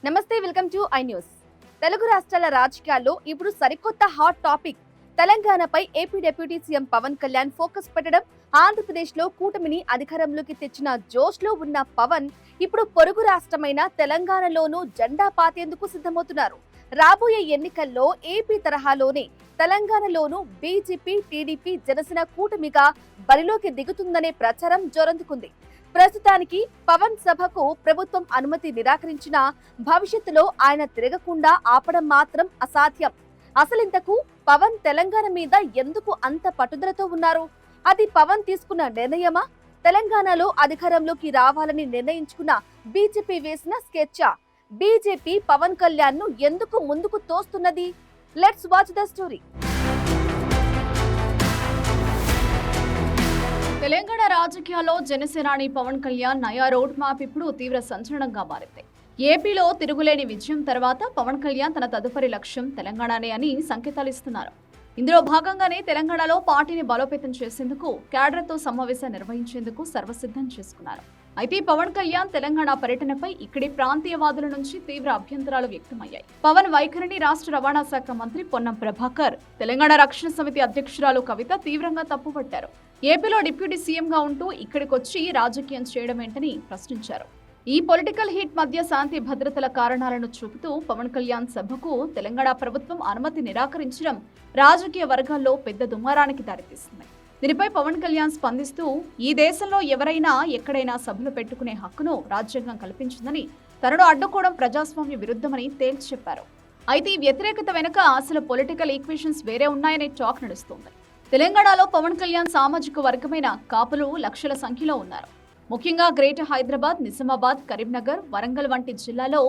నమస్తే, welcome to i news. Telugu రాష్ట్రాల రాజకీయాల్లో ఇప్పుడు సరికొత్త హాట్ టాపిక్. తెలంగాణపై AP deputy CM Pawan Kalyan focus పెట్టడం. ఆంధ్రప్రదేశ్ లో కూటమిని అధికారంలోకి తెచ్చిన జోష్ లో ఉన్న పవన్ ఇప్పుడు పొరుగు రాష్ట్రమైన తెలంగాణలోనూ జెండా పాతేందుకు సిద్ధమవుతున్నారు. రాబోయే ఎన్నికల్లో ఏపీ తరహాలోనే తెలంగాణలోనూ బీజేపీ, టీడీపీ, జనసేన కూటమిగా బరిలోకి దిగుతుందనే ప్రచారం జోరందుకుంది. ప్రస్తుతానికి పవన్ సభకు ప్రభుత్వం అనుమతి నిరాకరించినా భవిష్యత్తులో ఆయన తిరగకుండా ఆపడం మాత్రం అసాధ్యం. అసలింతకు పవన్ తెలంగాణ మీద ఎందుకు అంత పట్టుదలతో ఉన్నారు? అది పవన్ తీసుకున్న నిర్ణయమా? తెలంగాణలో అధికారంలోకి రావాలని నిర్ణయించుకున్న బీజేపీ వేసిన స్కెచ్చా? బీజేపీ పవన్ కళ్యాణ్ ను ఎందుకు ముందుకు తోస్తున్నది? Let's watch the story. Telangana రాజకీయాల్లో జనసేనాని పవన్ కళ్యాణ్ నయా రోడ్ మ్యాప్ ఇప్పుడు తీవ్ర సంచలనంగా మారింది. ఏపీలో తిరుగులేని విజయం తర్వాత పవన్ కళ్యాణ్ తన తదుపరి లక్ష్యం తెలంగాణనే అని సంకేతాలు ఇస్తున్నారు. ఇందులో భాగంగానే తెలంగాణలో పార్టీని బలోపేతం చేసేందుకు క్యాడర్తో సమావేశం నిర్వహించేందుకు సర్వసిద్ధం చేసుకున్నారు. అయితే పవన్ కళ్యాణ్ తెలంగాణ పర్యటనపై ఇక్కడి ప్రాంతీయవాదుల నుంచి తీవ్ర అభ్యంతరాలు వ్యక్తమయ్యాయి. పవన్ వైఖరిని రాష్ట్ర రవాణా శాఖ మంత్రి పొన్నం ప్రభాకర్, తెలంగాణ రక్షణ సమితి అధ్యక్షురాలు కవిత తీవ్రంగా తప్పుపట్టారు. ఏపీలో డిప్యూటీ సీఎంగా ఉంటూ ఇక్కడికొచ్చి రాజకీయం చేయడమేంటని ప్రశ్నించారు. ఈ పొలిటికల్ హీట్ మధ్య శాంతి భద్రతల కారణాలను చూపుతూ పవన్ కళ్యాణ్ సభకు తెలంగాణ ప్రభుత్వం అనుమతి నిరాకరించడం రాజకీయ వర్గాల్లో పెద్ద దుమారానికి దారితీస్తుంది. దీనిపై పవన్ కళ్యాణ్ స్పందిస్తూ, ఈ దేశంలో ఎవరైనా ఎక్కడైనా సభలు పెట్టుకునే హక్కును రాజ్యాంగం కల్పించిందని, తనను అడ్డుకోవడం ప్రజాస్వామ్య విరుద్ధమని తేల్చి చెప్పారు. అయితే ఈ వ్యతిరేకత వెనుక అసలు పొలిటికల్ ఈక్వేషన్స్ వేరే ఉన్నాయనే టాక్ నడుస్తోంది. తెలంగాణలో పవన్ కళ్యాణ్ సామాజిక వర్గమైన కాపులు లక్షల సంఖ్యలో ఉన్నారు. ముఖ్యంగా గ్రేటర్ హైదరాబాద్, నిజామాబాద్, కరీంనగర్, వరంగల్ వంటి జిల్లాలో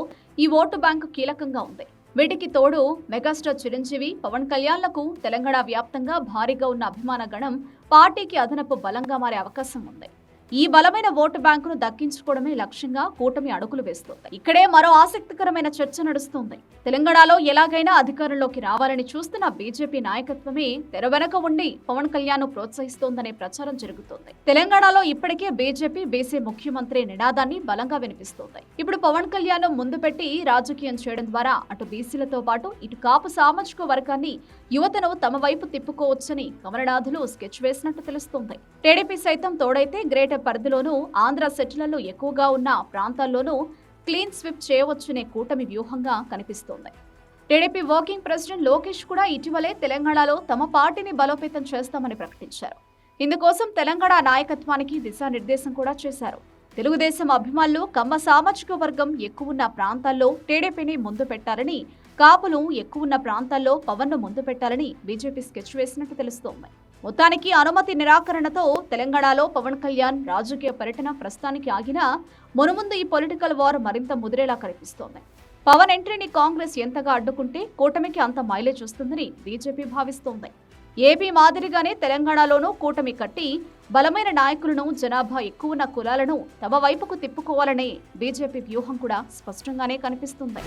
ఈ ఓటు బ్యాంకు కీలకంగా ఉంది. వీటికి తోడు మెగాస్టార్ చిరంజీవి, పవన్ కళ్యాణ్లకు తెలంగాణ వ్యాప్తంగా భారీగా ఉన్న అభిమాన గణం పార్టీకి అదనపు బలంగా మారే అవకాశం ఉంది. ఈ బలమైన ఓటు బ్యాంకును దక్కించుకోవడమే లక్ష్యంగా కూటమి అడుగులు వేస్తోంది. ఇక్కడే మరో ఆసక్తికరమైన చర్చ నడుస్తోంది. తెలంగాణలో ఎలాగైనా అధికారంలోకి రావాలని చూస్తున్న బీజేపీ నాయకత్వమే తెర వెనక ఉండి పవన్ కళ్యాణ్ ను ప్రోత్సహిస్తోందనే ప్రచారం జరుగుతోంది. తెలంగాణలో ఇప్పటికే బీజేపీ బీసీ ముఖ్యమంత్రి నినాదాన్ని బలంగా వినిపిస్తోంది. ఇప్పుడు పవన్ కళ్యాణ్ ముందు పెట్టి రాజకీయం చేయడం ద్వారా అటు బీసీలతో పాటు ఇటు కాపు సామాజిక వర్గాన్ని, యువతను తమ వైపు తిప్పుకోవచ్చని కమలనాథులు స్కెచ్ వేసినట్టు తెలుస్తోంది. టీడీపీ సైతం తోడైతే గ్రేటర్ పరిధిలోనూ, ఆంధ్ర సెటిలర్లు ఎక్కువగా ఉన్న ప్రాంతాల్లోనూ క్లీన్ స్విప్ చేయవచ్చునే కూటమి వ్యూహంగా కనిపిస్తోంది. టీడీపీ వర్కింగ్ ప్రెసిడెంట్ లోకేష్ కూడా ఇటీవలే తెలంగాణలో తమ పార్టీని బలోపేతం చేస్తామని ప్రకటించారు. ఇందుకోసం తెలంగాణ నాయకత్వానికి దిశానిర్దేశం కూడా చేశారు. తెలుగుదేశం అభిమానులు, కమ్మ సామాజిక వర్గం ఎక్కువున్న ప్రాంతాల్లో టీడీపీని ముందు పెట్టారని, కాపులు ఎక్కువున్న ప్రాంతాల్లో పవన్ను ముందు పెట్టాలని బీజేపీ స్కెచ్ వేసినట్టు తెలుస్తోంది. మొత్తానికి అనుమతి నిరాకరణతో తెలంగాణలో పవన్ కళ్యాణ్ రాజకీయ పర్యటన ప్రస్తుతానికి ఆగినా మునుముందు ఈ పొలిటికల్ వార్ మరింత ముదిరేలా కనిపిస్తోంది. పవన్ ఎంట్రీని కాంగ్రెస్ ఎంతగా అడ్డుకుంటే కూటమికి అంత మైలేజ్ వస్తుందని బీజేపీ భావిస్తోంది. ఏపీ మాదిరిగానే తెలంగాణలోనూ కూటమి కట్టి బలమైన నాయకులను, జనాభా ఎక్కువున్న కులాలను తమ వైపుకు తిప్పుకోవాలనే బీజేపీ వ్యూహం కూడా స్పష్టంగానే కనిపిస్తుంది.